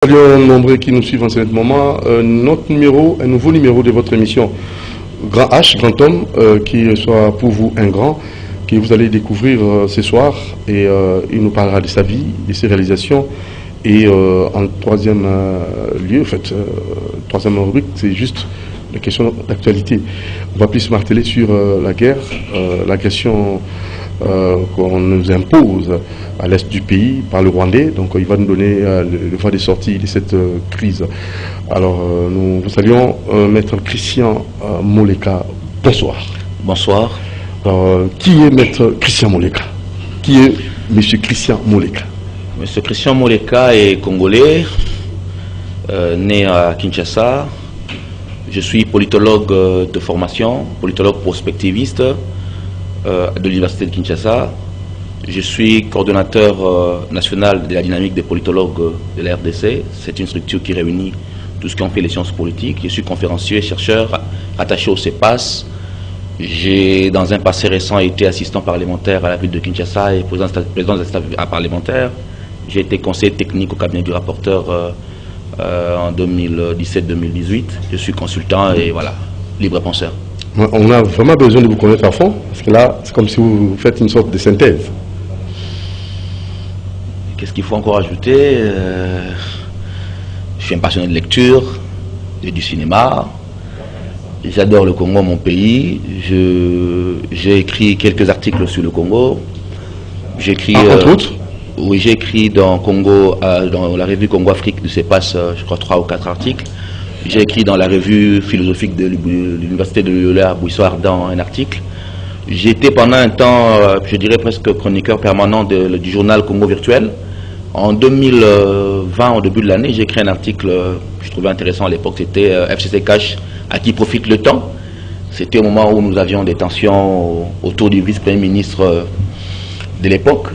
saluons nombreux qui nous suivent en ce moment. Notre numéro, un nouveau numéro de votre émission Grand H, Grand Homme, qui soit pour vous un grand, que vous allez découvrir ce soir. Et il nous parlera de sa vie, de ses réalisations. Et en troisième lieu, en fait, troisième rubrique, c'est juste la question d'actualité. On va plus se marteler sur la guerre, l'agression qu'on nous impose à l'est du pays par le Rwandais. Donc il va nous donner le voie de sortie de cette crise. Alors nous vous saluons Maître Christian Moleka. Bonsoir. Bonsoir. Alors, qui est Maître Christian Moleka? Qui est Monsieur Christian Moleka? Monsieur Christian Moleka est congolais, né à Kinshasa. Je suis politologue de formation, politologue prospectiviste de l'Université de Kinshasa. Je suis coordonnateur national de la dynamique des politologues de la RDC. C'est une structure qui réunit tout ce qui ont fait les sciences politiques. Je suis conférencier, chercheur, attaché au CEPAS. J'ai, dans un passé récent, été assistant parlementaire à la ville de Kinshasa et président de la parlementaire. J'ai été conseiller technique au cabinet du rapporteur en 2017-2018. Je suis consultant et voilà, libre penseur. On a vraiment besoin de vous connaître à fond, parce que là, c'est comme si vous faites une sorte de synthèse. Qu'est-ce qu'il faut encore ajouter? Je suis un passionné de lecture et du cinéma. J'adore le Congo, mon pays. J'ai écrit quelques articles sur le Congo. J'ai écrit, entre autres? Oui, j'ai écrit dans la revue Congo Afrique du CEPAS, je crois 3 ou 4 articles. J'ai écrit dans la revue philosophique de l'Université de Loyola, Buisson-Ardent, un article. J'ai été pendant un temps, je dirais presque chroniqueur permanent du journal Congo Virtuel. En 2020, au début de l'année, j'ai écrit un article que je trouvais intéressant à l'époque, c'était FCC Cash, à qui profite le temps. C'était au moment où nous avions des tensions autour du vice-premier ministre de l'époque.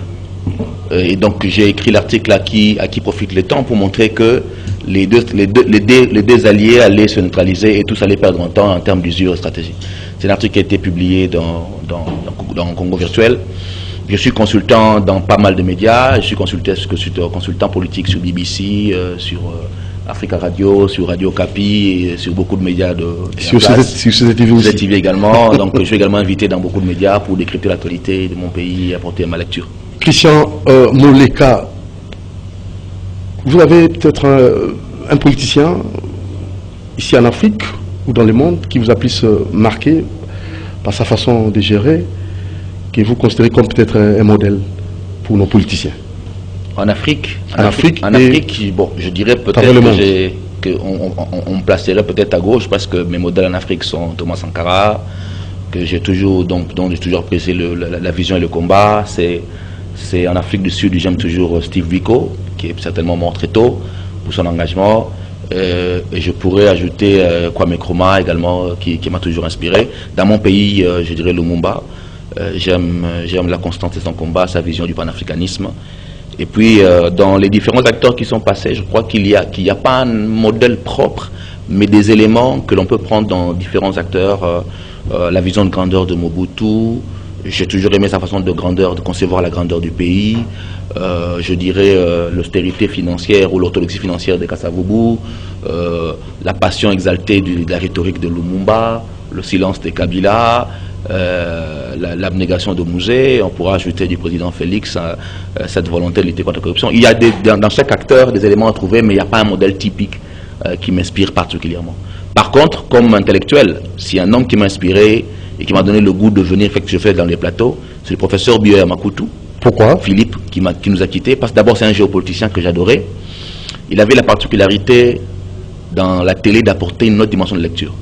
Et donc j'ai écrit l'article à qui profite le temps pour montrer que les deux alliés allaient se neutraliser et tous allaient perdre un temps en termes d'usure et stratégie. C'est un article qui a été publié dans Congo Virtuel. Je suis consultant dans pas mal de médias. Je suis consultant politique sur BBC, sur Africa Radio, sur Radio Okapi, et sur beaucoup de médias sur CTV également. Donc je suis également invité dans beaucoup de médias pour décrypter l'actualité de mon pays et apporter ma lecture. Christian Moleka, vous avez peut-être un politicien ici en Afrique ou dans le monde qui vous a plus marqué par sa façon de gérer, que vous considérez comme peut-être un modèle pour nos politiciens? En Afrique, bon, je dirais peut-être qu'on me placerait peut-être à gauche parce que mes modèles en Afrique sont Thomas Sankara, que j'ai toujours, dont j'ai toujours apprécié la vision et le combat. C'est en Afrique du Sud, j'aime toujours Steve Biko, qui est certainement mort très tôt pour son engagement. Et je pourrais ajouter Kwame Nkrumah également, qui m'a toujours inspiré. Dans mon pays, je dirais Lumumba. J'aime la constance de son combat, sa vision du panafricanisme. Et puis, dans les différents acteurs qui sont passés, je crois qu'il n'y a pas un modèle propre, mais des éléments que l'on peut prendre dans différents acteurs. La vision de grandeur de Mobutu. J'ai toujours aimé sa façon de concevoir la grandeur du pays. Je dirais l'austérité financière ou l'orthodoxie financière de Kasavubu, la passion exaltée de la rhétorique de Lumumba, le silence de Kabila, l'abnégation de Mouzé. On pourra ajouter du président Félix cette volonté de lutter contre la corruption. Il y a dans chaque acteur des éléments à trouver, mais il n'y a pas un modèle typique qui m'inspire particulièrement. Par contre, comme intellectuel, si un homme qui m'a inspiré et qui m'a donné le goût de venir faire ce que je fais dans les plateaux, c'est le professeur Bioya Makutu. Pourquoi? Philippe, qui nous a quittés. Parce que d'abord, c'est un géopoliticien que j'adorais. Il avait la particularité, dans la télé, d'apporter une autre dimension de lecture.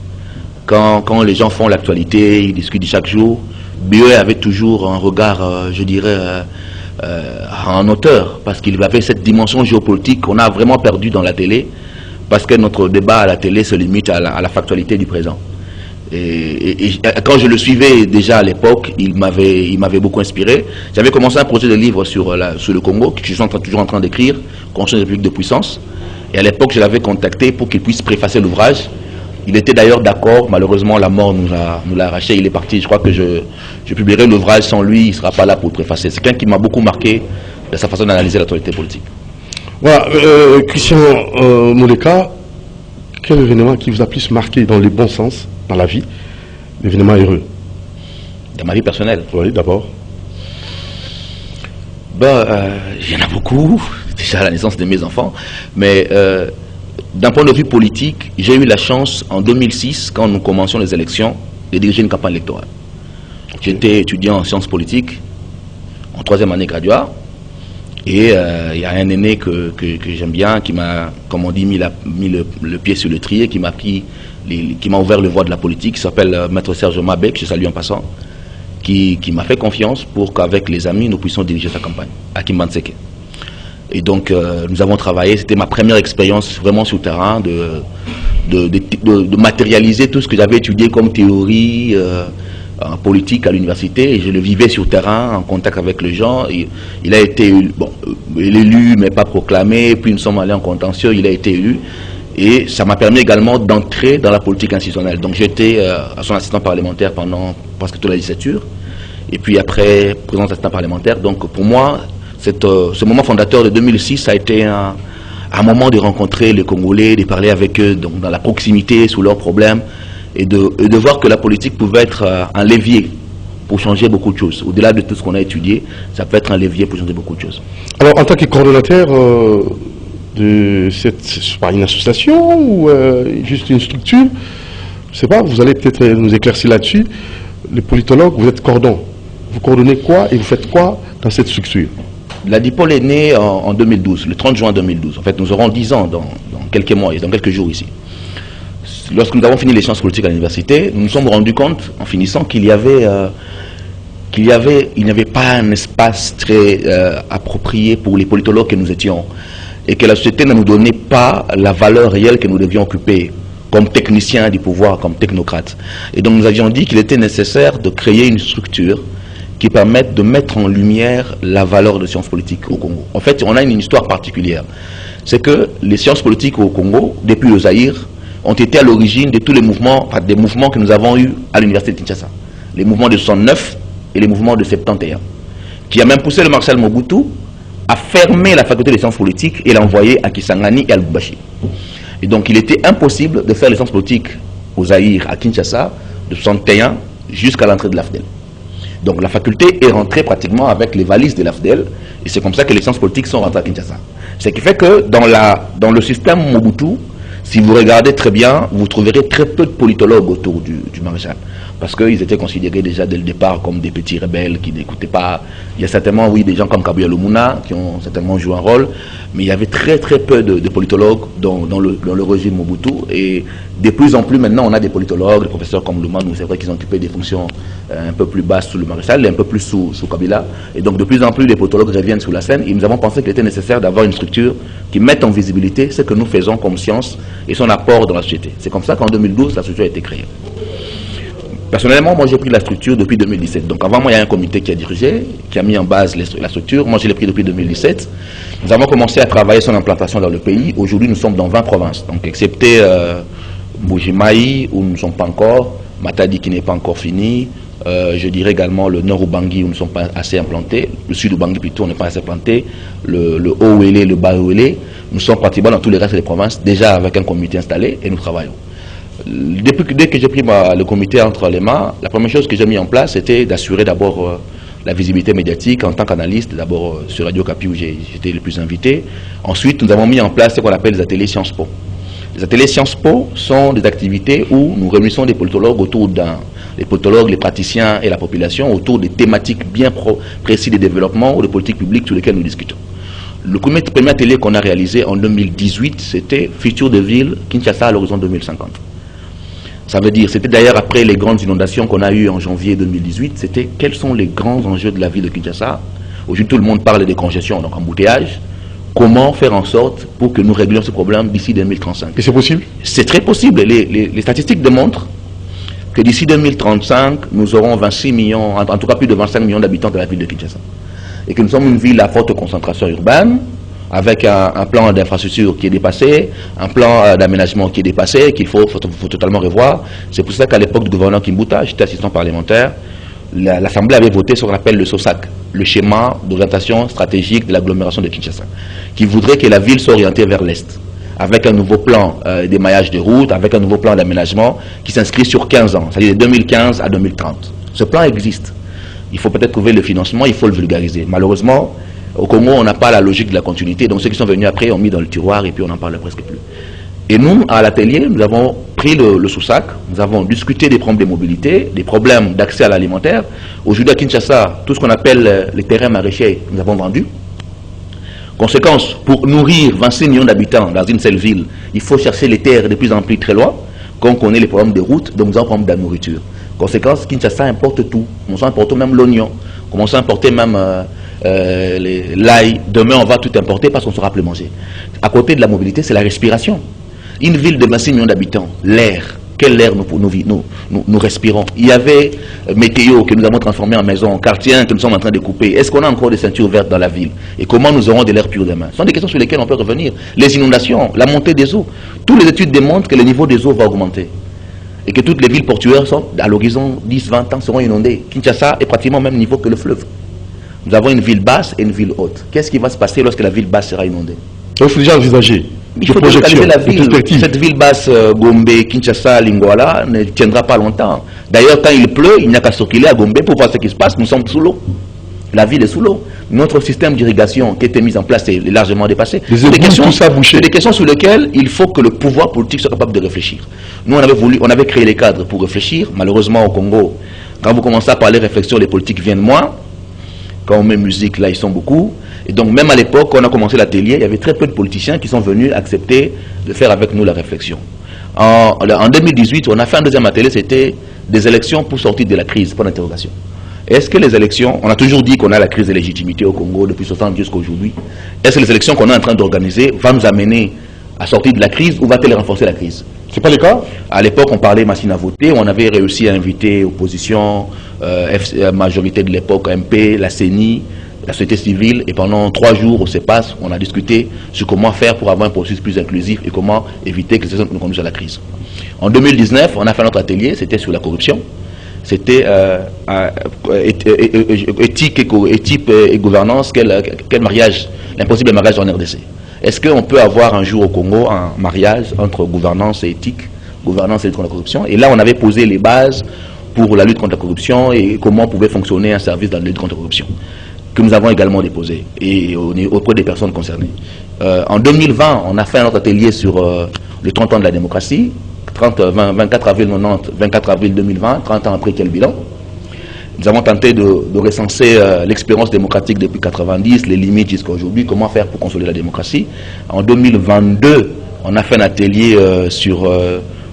Quand les gens font l'actualité, ils discutent chaque jour, Bioya avait toujours un regard, je dirais, en hauteur, parce qu'il avait cette dimension géopolitique qu'on a vraiment perdue dans la télé, parce que notre débat à la télé se limite à la factualité du présent. Et quand je le suivais déjà à l'époque, il m'avait beaucoup inspiré. J'avais commencé un projet de livre sur le Congo, que je suis toujours en train d'écrire, Conscience de République de puissance. Et à l'époque, je l'avais contacté pour qu'il puisse préfacer l'ouvrage. Il était d'ailleurs d'accord, malheureusement la mort nous l'a arraché, il est parti. Je crois que je publierai l'ouvrage sans lui, il ne sera pas là pour le préfacer. C'est quelqu'un qui m'a beaucoup marqué de sa façon d'analyser l'actualité politique. Voilà, Christian Moleka, quel événement qui vous a plus marqué dans les bons sens, dans la vie, l'événement heureux? Dans ma vie personnelle? Oui, d'abord. Il y en a beaucoup, déjà la naissance de mes enfants, mais d'un point de vue politique, j'ai eu la chance en 2006, quand nous commencions les élections, de diriger une campagne électorale. J'étais étudiant en sciences politiques, en 3e année graduat, et il y a un aîné que j'aime bien, qui m'a, comme on dit, mis le pied sur le trier, qui m'a ouvert le voie de la politique, qui s'appelle Maître Serge Mabek, je salue en passant, qui m'a fait confiance pour qu'avec les amis, nous puissions diriger sa campagne, à Kimbanseke. Et donc, nous avons travaillé, c'était ma première expérience vraiment sur le terrain, de matérialiser tout ce que j'avais étudié comme théorie en politique à l'université, et je le vivais sur le terrain, en contact avec les gens. Il a été élu, mais pas proclamé, puis nous sommes allés en contentieux, il a été élu, et ça m'a permis également d'entrer dans la politique institutionnelle. Donc j'étais à son assistant parlementaire pendant presque toute la législature, et puis après, président assistant parlementaire. Donc pour moi, ce moment fondateur de 2006 a été un moment de rencontrer les Congolais, de parler avec eux donc dans la proximité, sur leurs problèmes, et de voir que la politique pouvait être un levier pour changer beaucoup de choses. Au-delà de tout ce qu'on a étudié, ça peut être un levier pour changer beaucoup de choses. Alors, en tant que coordonnateur de une association ou juste une structure, je ne sais pas, vous allez peut-être nous éclaircir là-dessus. Les politologues, vous êtes cordon. Vous coordonnez quoi et vous faites quoi dans cette structure? La DIPOL est née en 2012, le 30 juin 2012. En fait, nous aurons 10 ans dans quelques mois, dans quelques jours ici. Lorsque nous avons fini les sciences politiques à l'université, nous nous sommes rendus compte, en finissant, qu'il n'y avait pas un espace très approprié pour les politologues que nous étions, et que la société ne nous donnait pas la valeur réelle que nous devions occuper comme techniciens du pouvoir, comme technocrates. Et donc nous avions dit qu'il était nécessaire de créer une structure qui permette de mettre en lumière la valeur de sciences politiques au Congo. En fait, on a une histoire particulière. C'est que les sciences politiques au Congo, depuis le Zaïre, ont été à l'origine de tous les mouvements, enfin, des mouvements que nous avons eus à l'université de Kinshasa. Les mouvements de 69 et les mouvements de 71, qui a même poussé le maréchal Mobutu à fermer la faculté des sciences politiques et l'envoyer à Kisangani et à Lubumbashi. Et donc il était impossible de faire les sciences politiques au Zaïre, à Kinshasa, de 61 jusqu'à l'entrée de l'AFDEL. Donc la faculté est rentrée pratiquement avec les valises de l'AFDEL, et c'est comme ça que les sciences politiques sont rentrées à Kinshasa. Ce qui fait que dans le système Mobutu, si vous regardez très bien, vous trouverez très peu de politologues autour du maréchal. Parce qu'ils étaient considérés déjà dès le départ comme des petits rebelles qui n'écoutaient pas. Il y a certainement, oui, des gens comme Kabuya Lumuna qui ont certainement joué un rôle, mais il y avait très très peu de politologues dans le régime Mobutu. Et de plus en plus maintenant, on a des politologues, des professeurs comme Lumana, c'est vrai qu'ils ont occupé des fonctions un peu plus basses sous le maréchal et un peu plus sous Kabila. Et donc de plus en plus, les politologues reviennent sur la scène. Et nous avons pensé qu'il était nécessaire d'avoir une structure qui mette en visibilité ce que nous faisons comme science et son apport dans la société. C'est comme ça qu'en 2012, la structure a été créée. Personnellement, moi j'ai pris la structure depuis 2017. Donc avant moi, il y a un comité qui a dirigé, qui a mis en base la structure. Moi je l'ai pris depuis 2017. Nous avons commencé à travailler sur l'implantation dans le pays. Aujourd'hui, nous sommes dans 20 provinces. Donc excepté Mbujimayi, où nous ne sommes pas encore, Matadi qui n'est pas encore fini, je dirais également le nord Ubangi, où nous ne sommes pas assez implantés, le sud Ubangi plutôt, on n'est pas assez implanté, le haut Ouélé, le bas Ouélé. Nous sommes pratiquement dans tous les restes des provinces, déjà avec un comité installé, et nous travaillons. Dès que j'ai pris le comité entre les mains, la première chose que j'ai mis en place, c'était d'assurer d'abord la visibilité médiatique en tant qu'analyste, d'abord sur Radio Kapi où j'étais le plus invité. Ensuite, nous avons mis en place ce qu'on appelle les ateliers Sciences Po. Les ateliers Sciences Po sont des activités où nous réunissons des politologues autour les politologues, les praticiens et la population autour des thématiques bien précises de développement ou de politiques publiques sur lesquelles nous discutons. Le premier atelier qu'on a réalisé en 2018, c'était Futur de ville, Kinshasa à l'horizon 2050. Ça veut dire, c'était d'ailleurs après les grandes inondations qu'on a eues en janvier 2018, c'était quels sont les grands enjeux de la ville de Kinshasa. Aujourd'hui, tout le monde parle des congestions, donc embouteillage. Comment faire en sorte pour que nous réglions ce problème d'ici 2035? Et c'est possible? C'est très possible. Les statistiques démontrent que d'ici 2035, nous aurons 26 millions, en tout cas plus de 25 millions d'habitants de la ville de Kinshasa. Et que nous sommes une ville à forte concentration urbaine, avec un plan d'infrastructure qui est dépassé, un plan d'aménagement qui est dépassé, qu'il faut totalement revoir. C'est pour ça qu'à l'époque du gouverneur Kimbuta, j'étais assistant parlementaire, l'Assemblée avait voté ce qu'on appelle le SOSAC, le schéma d'orientation stratégique de l'agglomération de Kinshasa, qui voudrait que la ville soit orientée vers l'Est, avec un nouveau plan d'émaillage de routes, avec un nouveau plan d'aménagement qui s'inscrit sur 15 ans, c'est-à-dire de 2015 à 2030. Ce plan existe. Il faut peut-être trouver le financement, il faut le vulgariser. Malheureusement, au Congo, on n'a pas la logique de la continuité, donc ceux qui sont venus après ont mis dans le tiroir et puis on n'en parle presque plus. Et nous, à l'atelier, nous avons pris le sous-sac, nous avons discuté des problèmes de mobilité, des problèmes d'accès à l'alimentaire. Aujourd'hui à Kinshasa, tout ce qu'on appelle les terrains maraîchers, nous avons vendu. Conséquence, pour nourrir 26 millions d'habitants dans une seule ville, il faut chercher les terres de plus en plus très loin, quand on connaît les problèmes de route, donc nous avons un problème de la nourriture. Conséquence, Kinshasa importe tout. Commençons à importer même l'oignon, commençons à importer même l'ail. Demain, on va tout importer parce qu'on ne saura plus manger. À côté de la mobilité, c'est la respiration. Une ville de 26 millions d'habitants, l'air, quel air nous respirons. Il y avait Météo que nous avons transformé en maison, quartier que nous sommes en train de couper. Est-ce qu'on a encore des ceintures vertes dans la ville? Et comment nous aurons de l'air pur demain? Ce sont des questions sur lesquelles on peut revenir. Les inondations, la montée des eaux. Toutes les études démontrent que le niveau des eaux va augmenter. Et que toutes les villes portuaires sont, à l'horizon 10-20 ans, seront inondées. Kinshasa est pratiquement au même niveau que le fleuve. Nous avons une ville basse et une ville haute. Qu'est-ce qui va se passer lorsque la ville basse sera inondée? Il faut déjà envisager. Il faut localiser la ville. Cette ville basse, Gombe, Kinshasa, Lingwala, ne tiendra pas longtemps. D'ailleurs, quand il pleut, il n'y a qu'à circuler à Gombe pour voir ce qui se passe. Nous sommes sous l'eau. La ville est sous l'eau. Notre système d'irrigation qui a été mis en place est largement dépassé. C'est des questions sur lesquelles il faut que le pouvoir politique soit capable de réfléchir. Nous, on avait créé les cadres pour réfléchir. Malheureusement, au Congo, quand vous commencez à parler réflexion, les politiques viennent moins. Quand on met musique, là, ils sont beaucoup. Et donc, même à l'époque, quand on a commencé l'atelier, il y avait très peu de politiciens qui sont venus accepter de faire avec nous la réflexion. En 2018, on a fait un deuxième atelier, c'était des élections pour sortir de la crise, point d'interrogation. Est-ce que les élections, on a toujours dit qu'on a la crise de légitimité au Congo depuis 60 jusqu'à aujourd'hui, est-ce que les élections qu'on est en train d'organiser vont nous amener à sortir de la crise ou va-t-elle renforcer la crise? C'est pas le cas? À l'époque, on parlait machine à voter, on avait réussi à inviter opposition, majorité de l'époque, MP, la CENI, la société civile, et pendant 3 jours au CEPAS, on a discuté sur comment faire pour avoir un processus plus inclusif et comment éviter que les élections nous conduisent à la crise. En 2019, on a fait notre atelier, c'était sur la corruption, c'était éthique et gouvernance, quel mariage, l'impossible mariage en RDC. Est-ce qu'on peut avoir un jour au Congo un mariage entre gouvernance et éthique, gouvernance et lutte contre la corruption? Et là, on avait posé les bases pour la lutte contre la corruption et comment pouvait fonctionner un service dans la lutte contre la corruption, que nous avons également déposé et auprès des personnes concernées. En 2020, on a fait un autre atelier sur les 30 ans de la démocratie, 24 avril 90, 24 avril 2020, 30 ans après quel bilan. Nous avons tenté de recenser l'expérience démocratique depuis 90, les limites jusqu'à aujourd'hui, comment faire pour consolider la démocratie. En 2022, on a fait un atelier sur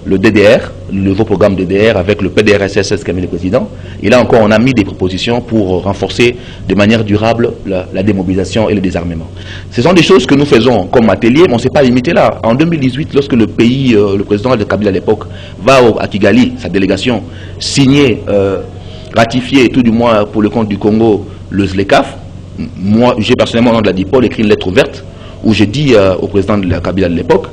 le DDR, le nouveau programme DDR avec le PDRSS qui a mis le président. Et là encore, on a mis des propositions pour renforcer de manière durable la démobilisation et le désarmement. Ce sont des choses que nous faisons comme atelier, mais on ne s'est pas limité là. En 2018, lorsque le pays, le président de Kabila à l'époque, va à Kigali, sa délégation, signer, ratifier, tout du moins pour le compte du Congo, le ZLECAF, moi, j'ai personnellement, au nom de la DIPOL, écrit une lettre ouverte où j'ai dit au président de la Kabila de l'époque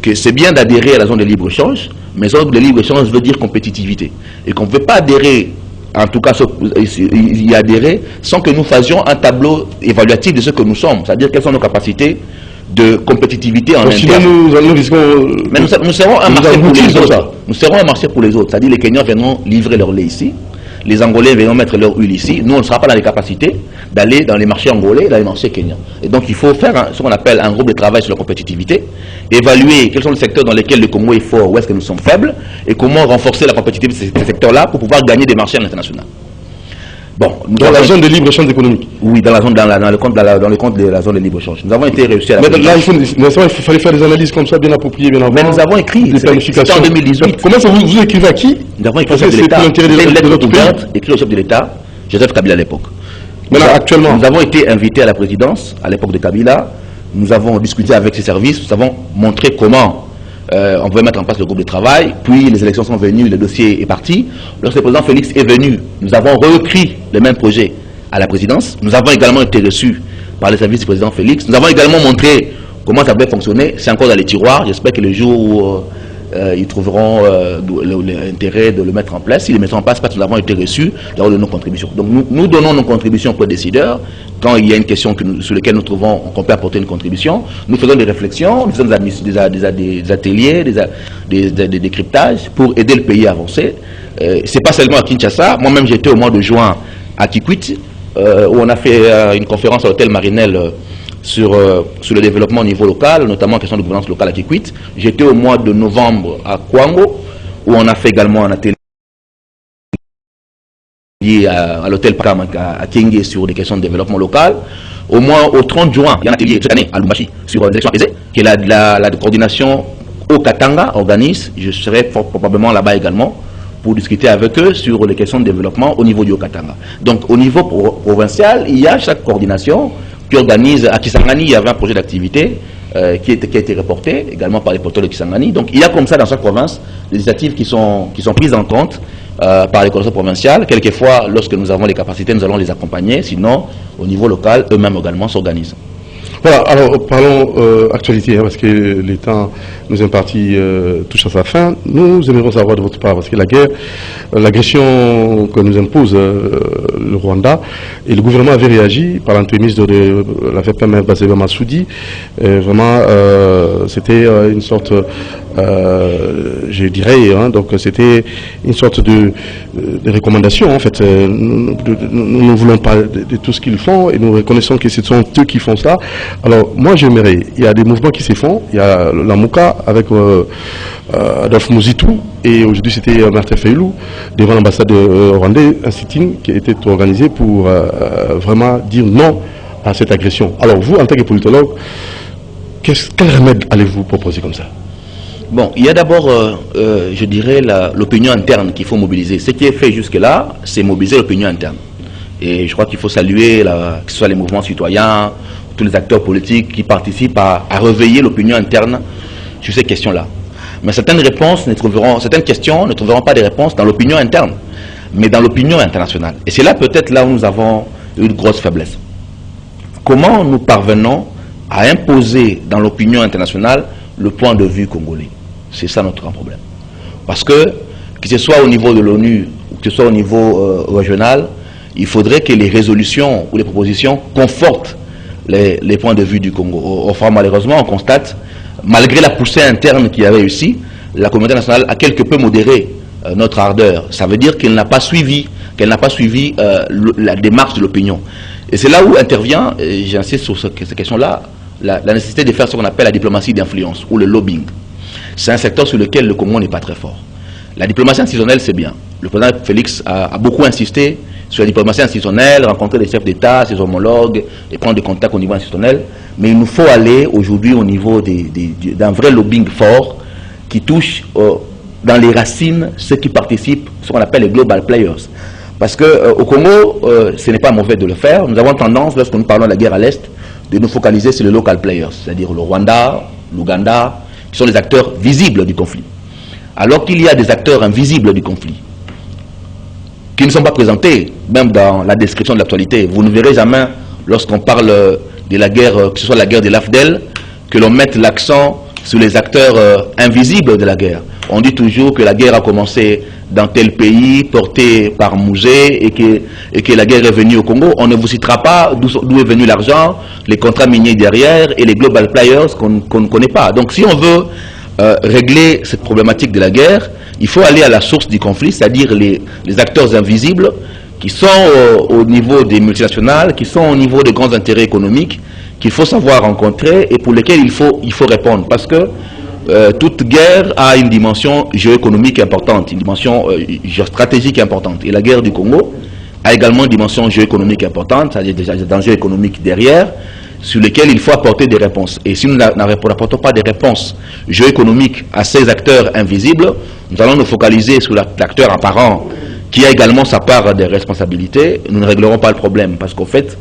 que c'est bien d'adhérer à la zone de libre-échange, mais zone de libre-échange veut dire compétitivité. Et qu'on ne peut pas adhérer, en tout cas y adhérer, sans que nous fassions un tableau évaluatif de ce que nous sommes, c'est-à-dire quelles sont nos capacités de compétitivité en interne. Mais nous serons un marché pour les autres. Nous serons un marché pour les autres, c'est-à-dire les Kenyans viendront livrer leur lait ici, les Angolais viendront mettre leur huile ici, nous on ne sera pas dans les capacités d'aller dans les marchés angolais et dans les marchés kenyans. Et donc il faut faire ce qu'on appelle un groupe de travail sur la compétitivité, évaluer quels sont les secteurs dans lesquels le Congo est fort, où est-ce que nous sommes faibles, et comment renforcer la compétitivité de ces secteurs-là pour pouvoir gagner des marchés à l'international. Bon, dans la zone de libre-échange économique. Oui, dans le compte de la zone de libre-échange. Nous avons été réussis à la. Mais là, il fallait faire des analyses comme ça, bien appropriées, bien avant. Mais nous avons écrit. C'était en 2018. Comment ça vous écrivez à qui? Nous avons écrit au chef de l'État. C'était une lettre ouverte écrite au chef de l'État, Joseph Kabila à l'époque. Maintenant, actuellement. Nous avons été invités à la présidence à l'époque de Kabila. Nous avons discuté avec ses services. Nous avons montré comment on pouvait mettre en place le groupe de travail. Puis les élections sont venues, le dossier est parti. Lorsque le président Félix est venu, nous avons repris le même projet à la présidence. Nous avons également été reçus par les services du président Félix. Nous avons également montré comment ça pouvait fonctionner. C'est encore dans les tiroirs. J'espère que le jour où ils trouveront l'intérêt de le mettre en place. S'ils le mettent en place, parce que nous avons été reçus d'avoir de nos contributions. Donc nous donnons nos contributions aux décideurs. Quand il y a une question sur laquelle nous trouvons qu'on peut apporter une contribution, nous faisons des réflexions, nous faisons des ateliers, des décryptages pour aider le pays à avancer. C'est pas seulement à Kinshasa. Moi-même, j'étais au mois de juin à Kikwit, où on a fait une conférence à l'hôtel Marinelle sur le développement au niveau local, notamment en question de gouvernance locale à Kikwit. J'étais au mois de novembre à Kwango, où on a fait également un atelier à l'hôtel Pakam à Kenge sur des questions de développement local. Au 30 juin, il y a un atelier cette année à Lumbashi sur l'élection apaisée, qui est la coordination au Katanga organise. Je serai probablement là-bas également pour discuter avec eux sur les questions de développement au niveau du Haut-Katanga. Donc au niveau provincial, il y a chaque coordination qui organise. À Kisangani, il y avait un projet d'activité qui a été reporté également par les porteurs de Kisangani. Donc il y a comme ça dans chaque province des initiatives qui sont prises en compte par les coordinations provinciales. Quelquefois, lorsque nous avons les capacités, nous allons les accompagner. Sinon, au niveau local, eux-mêmes également s'organisent. Voilà, alors parlons actualité, parce que le temps nous imparti touche à sa fin. Nous aimerions savoir de votre part, parce que la guerre, l'agression que nous impose le Rwanda, et le gouvernement avait réagi par l'entremise de la VPM Bazeba Massoudi. Vraiment, c'était une sorte, je dirais, donc c'était une sorte de recommandation, en fait. Nous ne voulons pas de tout ce qu'ils font, et nous reconnaissons que ce sont eux qui font ça. Alors, moi, j'aimerais, il y a des mouvements qui se font, il y a la Mouka avec Adolphe Mouzitou, et aujourd'hui c'était Martin Fayulu, devant l'ambassade rwandaise, un sit-in qui a été organisé pour vraiment dire non à cette agression. Alors, vous, en tant que politologue, quel remède allez-vous proposer comme ça? Bon, il y a d'abord, je dirais, l'opinion interne qu'il faut mobiliser. Ce qui est fait jusque-là, c'est mobiliser l'opinion interne. Et je crois qu'il faut saluer, que ce soit les mouvements citoyens, tous les acteurs politiques qui participent à réveiller l'opinion interne sur ces questions-là. Mais certaines questions ne trouveront pas de réponses dans l'opinion interne, mais dans l'opinion internationale. Et c'est là peut-être là où nous avons une grosse faiblesse. Comment nous parvenons à imposer dans l'opinion internationale le point de vue congolais? C'est ça notre grand problème. Parce que ce soit au niveau de l'ONU ou que ce soit au niveau régional, il faudrait que les résolutions ou les propositions confortent les points de vue du Congo. Enfin, malheureusement, on constate, malgré la poussée interne qu'il y avait ici, la communauté nationale a quelque peu modéré notre ardeur. Ça veut dire qu'elle n'a pas suivi, la démarche de l'opinion. Et c'est là où intervient, et j'insiste sur cette question-là, la nécessité de faire ce qu'on appelle la diplomatie d'influence ou le lobbying. C'est un secteur sur lequel le Congo n'est pas très fort. La diplomatie institutionnelle, c'est bien. Le président Félix a beaucoup insisté sur la diplomatie institutionnelle, rencontrer les chefs d'État, ses homologues, et prendre des contacts au niveau institutionnel. Mais il nous faut aller aujourd'hui au niveau d'un vrai lobbying fort qui touche dans les racines ceux qui participent, ce qu'on appelle les global players. Parce qu'au Congo, ce n'est pas mauvais de le faire. Nous avons tendance, lorsque nous parlons de la guerre à l'Est, de nous focaliser sur les local players, c'est-à-dire le Rwanda, l'Ouganda, qui sont les acteurs visibles du conflit. Alors qu'il y a des acteurs invisibles du conflit, qui ne sont pas présentés, même dans la description de l'actualité. Vous ne verrez jamais, lorsqu'on parle de la guerre, que ce soit la guerre de l'AFDEL, que l'on mette l'accent sur les acteurs invisibles de la guerre. On dit toujours que la guerre a commencé dans tel pays, porté par Mouzé, et que la guerre est venue au Congo. On ne vous citera pas d'où est venu l'argent, les contrats miniers derrière, et les global players qu'on ne connaît pas. Donc si on veut régler cette problématique de la guerre, il faut aller à la source du conflit, c'est-à-dire les acteurs invisibles qui sont au niveau des multinationales, qui sont au niveau des grands intérêts économiques, qu'il faut savoir rencontrer et pour lesquels il faut répondre. Parce que toute guerre a une dimension géoéconomique importante, une dimension géostratégique importante. Et la guerre du Congo a également une dimension géoéconomique importante, c'est-à-dire des enjeux économiques derrière, sur lesquels il faut apporter des réponses. Et si nous n'apportons pas des réponses géoéconomiques à ces acteurs invisibles, nous allons nous focaliser sur l'acteur apparent qui a également sa part de responsabilité. Nous ne réglerons pas le problème parce qu'en fait,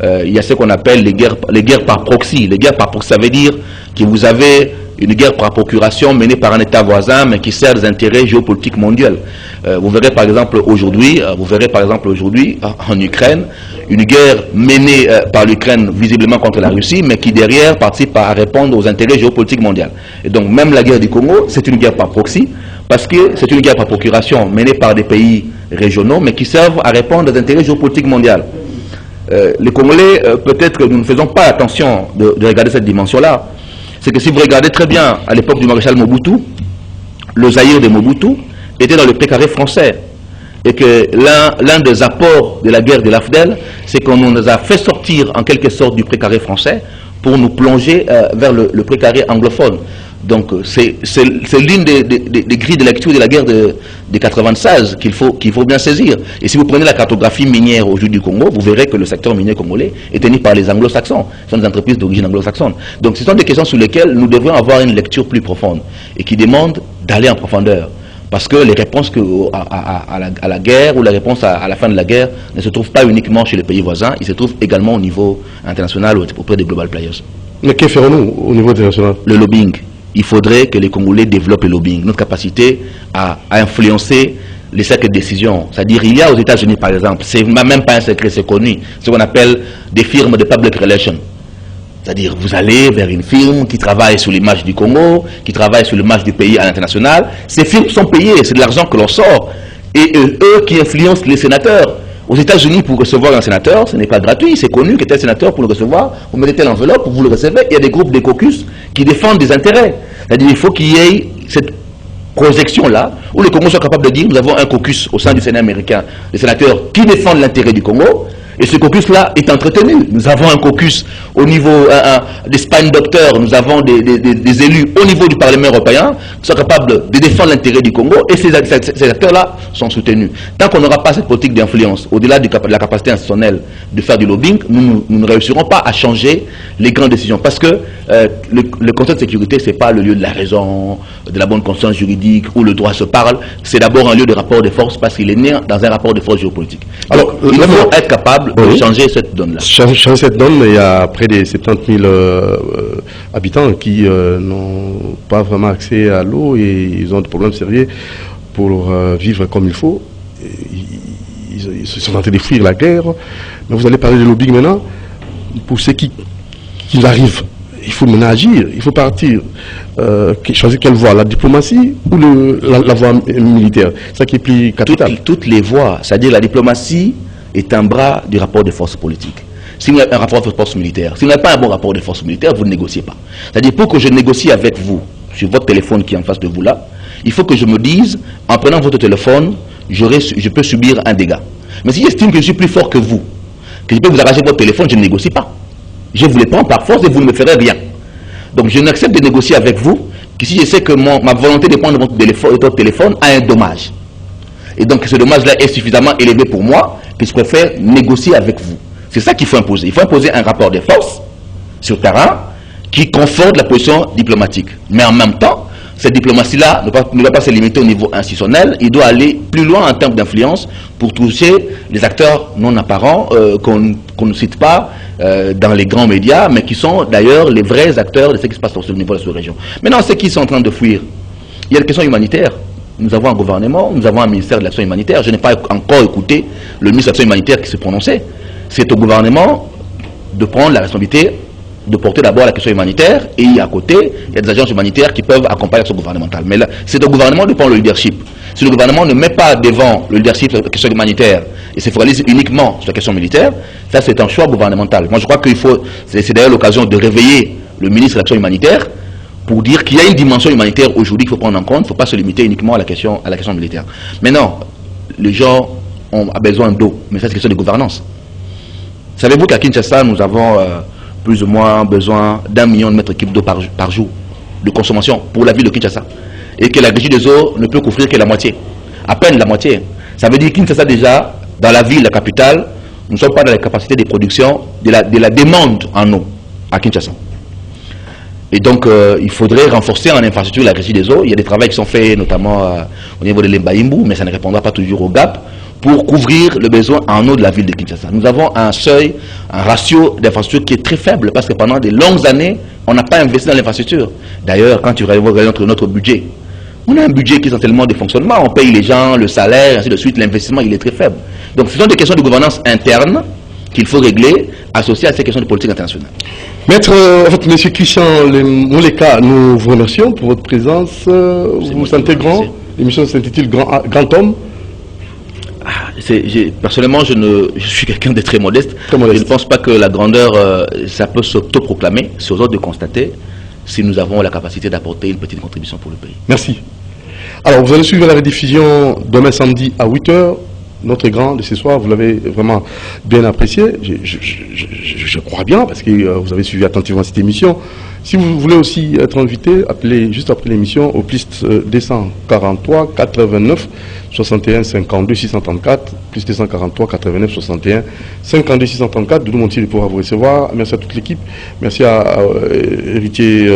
il y a ce qu'on appelle les guerres par proxy. Les guerres par proxy, ça veut dire que vous avez une guerre par procuration menée par un État voisin, mais qui sert des intérêts géopolitiques mondiaux. Vous verrez par exemple aujourd'hui, en Ukraine, une guerre menée par l'Ukraine visiblement contre la Russie, mais qui derrière participe à répondre aux intérêts géopolitiques mondiaux. Et donc même la guerre du Congo, c'est une guerre par proxy, parce que c'est une guerre par procuration menée par des pays régionaux, mais qui servent à répondre aux intérêts géopolitiques mondiaux. Les Congolais, peut-être que nous ne faisons pas attention de regarder cette dimension-là. C'est que si vous regardez très bien, à l'époque du maréchal Mobutu, le Zaïre de Mobutu était dans le précaré français. Et que l'un des apports de la guerre de l'AFDEL, c'est qu'on nous a fait sortir en quelque sorte du précaré français pour nous plonger vers le précaré anglophone. Donc c'est l'une des grilles de lecture de la guerre de 96 qu'il faut bien saisir. Et si vous prenez la cartographie minière aujourd'hui du Congo, vous verrez que le secteur minier congolais est tenu par les anglo-saxons. Ce sont des entreprises d'origine anglo-saxonne. Donc ce sont des questions sur lesquelles nous devrions avoir une lecture plus profonde et qui demandent d'aller en profondeur. Parce que les réponses à la guerre ou les réponses à la fin de la guerre ne se trouvent pas uniquement chez les pays voisins, ils se trouvent également au niveau international ou auprès des global players. Mais que ferons-nous au niveau international? Le lobbying. Il faudrait que les Congolais développent le lobbying, notre capacité à influencer les cercles de décision. C'est-à-dire, il y a aux États-Unis, par exemple, c'est même pas un secret, c'est connu, ce qu'on appelle des firmes de public relations. C'est-à-dire, vous allez vers une firme qui travaille sur l'image du Congo, qui travaille sur l'image du pays à l'international. Ces firmes sont payées, c'est de l'argent que l'on sort. Et eux qui influencent les sénateurs. Aux États-Unis, pour recevoir un sénateur, ce n'est pas gratuit. C'est connu que tel sénateur, pour le recevoir, vous mettez telle enveloppe, vous le recevez. Il y a des groupes, des caucus qui défendent des intérêts. C'est-à-dire, il faut qu'il y ait cette projection-là, où les Congos soient capables de dire, nous avons un caucus au sein du Sénat américain, des sénateurs qui défendent l'intérêt du Congo. Et ce caucus-là est entretenu. Nous avons un caucus au niveau des spine doctors, nous avons des élus au niveau du Parlement européen qui sont capables de défendre l'intérêt du Congo et ces acteurs-là sont soutenus. Tant qu'on n'aura pas cette politique d'influence, au-delà de la capacité institutionnelle de faire du lobbying, nous ne réussirons pas à changer les grandes décisions. Parce que le Conseil de sécurité, ce n'est pas le lieu de la raison, de la bonne conscience juridique, où le droit se parle. C'est d'abord un lieu de rapport de force parce qu'il est né dans un rapport de force géopolitique. Alors, il faut être capable de changer cette donne-là. Changer cette donne, il y a près de 70 000 habitants qui n'ont pas vraiment accès à l'eau et ils ont des problèmes sérieux pour vivre comme il faut. Ils sont en train de fuir la guerre. Mais vous allez parler de lobbying maintenant. Pour ceux qui arrivent, il faut maintenant agir, il faut partir. Choisir quelle voie, la diplomatie ou la voie militaire? C'est ça qui est plus capital. Toutes les voies, c'est-à-dire la diplomatie est un bras du rapport de force politique. Si vous avez un rapport de force militaire, si vous n'avez pas un bon rapport de force militaire, vous ne négociez pas. C'est-à-dire, pour que je négocie avec vous, sur votre téléphone qui est en face de vous là, il faut que je me dise, en prenant votre téléphone, je peux subir un dégât. Mais si j'estime que je suis plus fort que vous, que je peux vous arracher votre téléphone, je ne négocie pas. Je vous les prends par force et vous ne me ferez rien. Donc je n'accepte de négocier avec vous que si je sais que ma volonté de prendre votre téléphone a un dommage. Et donc ce dommage-là est suffisamment élevé pour moi que je préfère négocier avec vous. C'est ça qu'il faut imposer. Il faut imposer un rapport de force sur terrain qui conforte la position diplomatique. Mais en même temps, cette diplomatie-là ne doit pas se limiter au niveau institutionnel. Il doit aller plus loin en termes d'influence pour toucher les acteurs non apparents qu'on ne cite pas dans les grands médias, mais qui sont d'ailleurs les vrais acteurs de ce qui se passe sur le niveau de cette région. Maintenant, ceux qui sont en train de fuir, il y a des questions humanitaires. Nous avons un gouvernement, nous avons un ministère de l'action humanitaire. Je n'ai pas encore écouté le ministre de l'action humanitaire qui se prononçait. C'est au gouvernement de prendre la responsabilité de porter d'abord la question humanitaire et à côté, il y a des agences humanitaires qui peuvent accompagner l'action gouvernementale. Mais là, c'est au gouvernement de prendre le leadership. Si le gouvernement ne met pas devant le leadership sur la question humanitaire et se focalise uniquement sur la question militaire, ça c'est un choix gouvernemental. Moi je crois qu'il faut, c'est d'ailleurs l'occasion de réveiller le ministre de l'action humanitaire pour dire qu'il y a une dimension humanitaire aujourd'hui qu'il faut prendre en compte, il ne faut pas se limiter uniquement à la question militaire. Maintenant, les gens ont besoin d'eau, mais ça c'est une question de gouvernance. Savez-vous qu'à Kinshasa, nous avons plus ou moins besoin d'1 million de mètres cubes d'eau par jour de consommation pour la ville de Kinshasa, et que la régie des eaux ne peut couvrir que la moitié, à peine la moitié. Ça veut dire que Kinshasa déjà, dans la ville, la capitale, nous ne sommes pas dans la capacité de production de la demande en eau à Kinshasa. Et donc, il faudrait renforcer en infrastructure la régie des eaux. Il y a des travaux qui sont faits, notamment au niveau de l'Embaïmbou, mais ça ne répondra pas toujours au gap pour couvrir le besoin en eau de la ville de Kinshasa. Nous avons un seuil, un ratio d'infrastructure qui est très faible parce que pendant de longues années, on n'a pas investi dans l'infrastructure. D'ailleurs, quand tu regardes notre budget, on a un budget qui est essentiellement de fonctionnement. On paye les gens, le salaire, ainsi de suite. L'investissement, il est très faible. Donc, ce sont des questions de gouvernance interne qu'il faut régler, associées à ces questions de politique internationale. Maître, Monsieur Christian Moleka, nous vous remercions pour votre présence. Vous vous sentez grand? L'émission s'intitule Grand Homme. Personnellement, je suis quelqu'un de très modeste. Je ne pense pas que la grandeur, ça peut s'autoproclamer. C'est aux autres de constater si nous avons la capacité d'apporter une petite contribution pour le pays. Merci. Alors, vous allez suivre la rediffusion demain samedi à 8 h. Notre grand de ce soir, vous l'avez vraiment bien apprécié. Je crois bien, parce que vous avez suivi attentivement cette émission. Si vous voulez aussi être invité, appelez juste après l'émission au plus 243 89 61 52 634, plus 243 89 61 52 634. Doudou Montier pourra vous recevoir. Merci à toute l'équipe. Merci à Héritier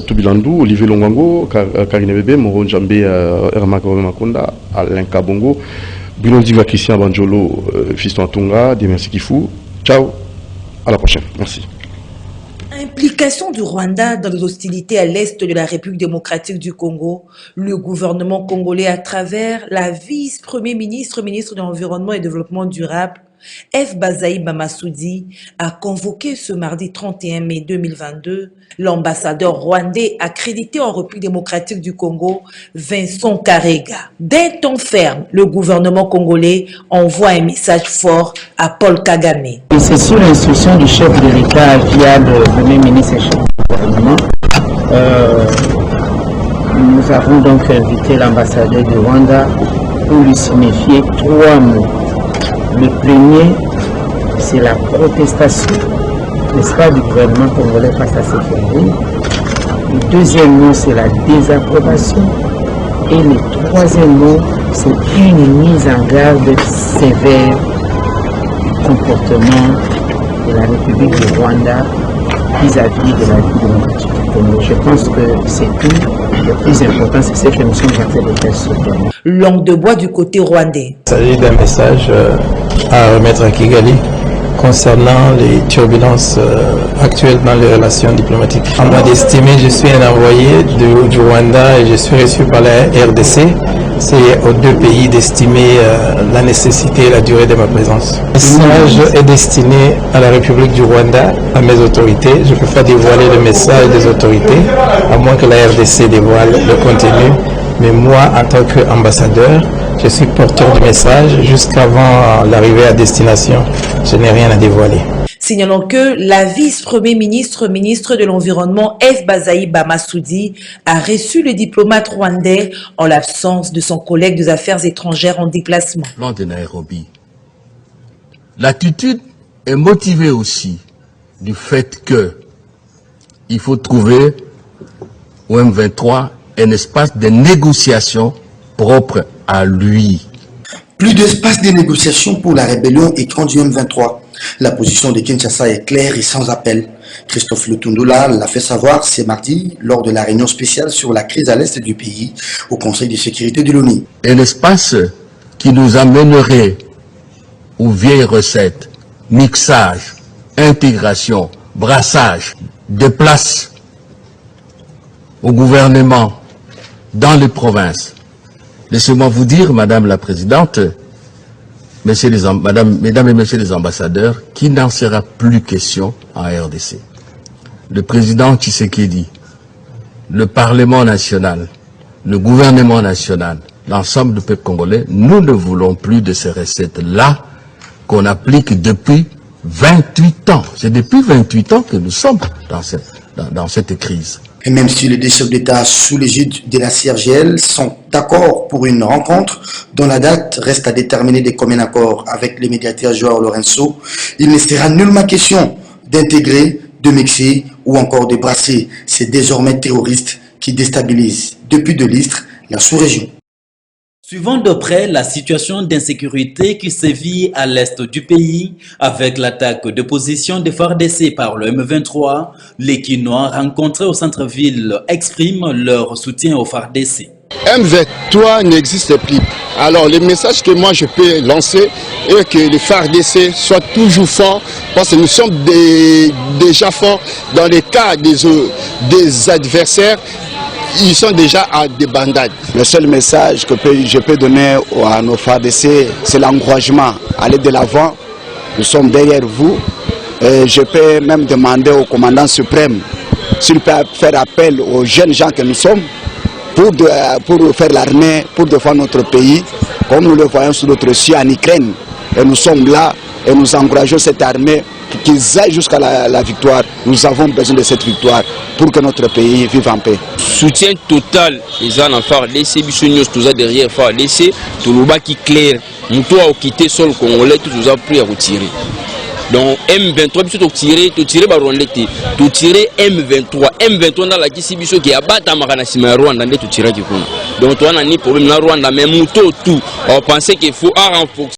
Toubilandou, Olivier Longwango, Karine Bébé, Moro Njambé, Erma Makonda, Alain Kabongo, Bruno Dinga, Christian Banjolo, Fiston Atunga, Dimersi Kifou. Ciao, à la prochaine. Merci. Implication du Rwanda dans les hostilités à l'est de la République démocratique du Congo, le gouvernement congolais à travers la vice-premier ministre, ministre de l'Environnement et Développement durable, F. Bazaï Bamassoudi, a convoqué ce mardi 31 mai 2022 l'ambassadeur rwandais accrédité en République démocratique du Congo, Vincent Karega. D'un ton ferme, le gouvernement congolais envoie un message fort à Paul Kagame. C'est sur l'instruction du chef de l'État via le premier ministre et chef du gouvernement. Nous avons donc invité l'ambassadeur du Rwanda pour lui signifier 3 mots. Le premier, c'est la protestation, n'est-ce pas, du gouvernement congolais face à ces phénomènes. Le deuxième mot, c'est la désapprobation. Et le troisième mot, c'est une mise en garde sévère du comportement de la République du Rwanda vis-à-vis de la République démocratique du Congo. Je pense que c'est tout. Le plus important, c'est cette émission qui a fait des tests. Langue de bois du côté rwandais. Il s'agit d'un message à remettre à Kigali concernant les turbulences actuelles dans les relations diplomatiques. En mode estimé, je suis un envoyé du Rwanda et je suis reçu par la RDC. C'est aux deux pays d'estimer la nécessité et la durée de ma présence. Le message est destiné à la République du Rwanda, à mes autorités. Je ne peux pas dévoiler le message des autorités, à moins que la RDC dévoile le contenu. Mais moi, en tant qu'ambassadeur, je suis porteur du message jusqu'avant l'arrivée à destination. Je n'ai rien à dévoiler. Signalons que la vice-premier ministre, ministre de l'Environnement, F. Bazaï Bamassoudi, a reçu le diplomate rwandais en l'absence de son collègue des affaires étrangères en déplacement. Lors de Nairobi, l'attitude est motivée aussi du fait que il faut trouver au M23 un espace de négociation propre à lui. Plus d'espace de négociation pour la rébellion écran du M23. La position de Kinshasa est claire et sans appel. Christophe Lutundula l'a fait savoir ce mardi lors de la réunion spéciale sur la crise à l'est du pays au Conseil de sécurité de l'ONU. Un espace qui nous amènerait aux vieilles recettes, mixage, intégration, brassage, de place au gouvernement dans les provinces. Laissez-moi vous dire, Madame la Présidente, Mesdames et Messieurs les ambassadeurs, qu'il n'en sera plus question en RDC. Le président Tshisekedi, le Parlement national, le gouvernement national, l'ensemble du peuple congolais, nous ne voulons plus de ces recettes-là qu'on applique depuis 28 ans. C'est depuis 28 ans que nous sommes dans cette crise. Et même si les deux chefs d'État sous l'égide de la CIRGL sont d'accord pour une rencontre dont la date reste à déterminer des communs accords avec les médiateurs Joao Lorenzo, il ne sera nullement question d'intégrer, de mixer ou encore de brasser ces désormais terroristes qui déstabilisent depuis de l'Istre la sous-région. Suivant de près la situation d'insécurité qui sévit à l'est du pays, avec l'attaque de position des FARDC par le M23, les Kinois rencontrés au centre-ville expriment leur soutien aux FARDC. M23 n'existe plus. Alors le message que moi je peux lancer est que les FARDC soient toujours forts, parce que nous sommes déjà forts dans les cas des adversaires. Ils sont à des bandades. Le seul message que je peux donner à nos FARDC, c'est l'encouragement. Allez de l'avant, nous sommes derrière vous. Et je peux même demander au commandant suprême s'il peut faire appel aux jeunes gens que nous sommes pour faire l'armée, pour défendre notre pays, comme nous le voyons sur notre ciel en Ukraine. Et nous sommes là et nous encourageons cette armée qu'ils aillent jusqu'à la victoire. Nous avons besoin de cette victoire pour que notre pays vive en paix. Soutien total, les gens en FARDC, tous derrière FARDC, tout le bas qui clair, nous avons quitté sol congolais, tout nous a pris à retirer. Donc M23 biso to tirer ba Rwanda to tirer M23 dans la kisi biso qui abata makana sima ya Rwanda ndé to tirer ki kuna. Donc to ana ni problème na Rwanda mais muto tout on pensait qu'il faut renforcer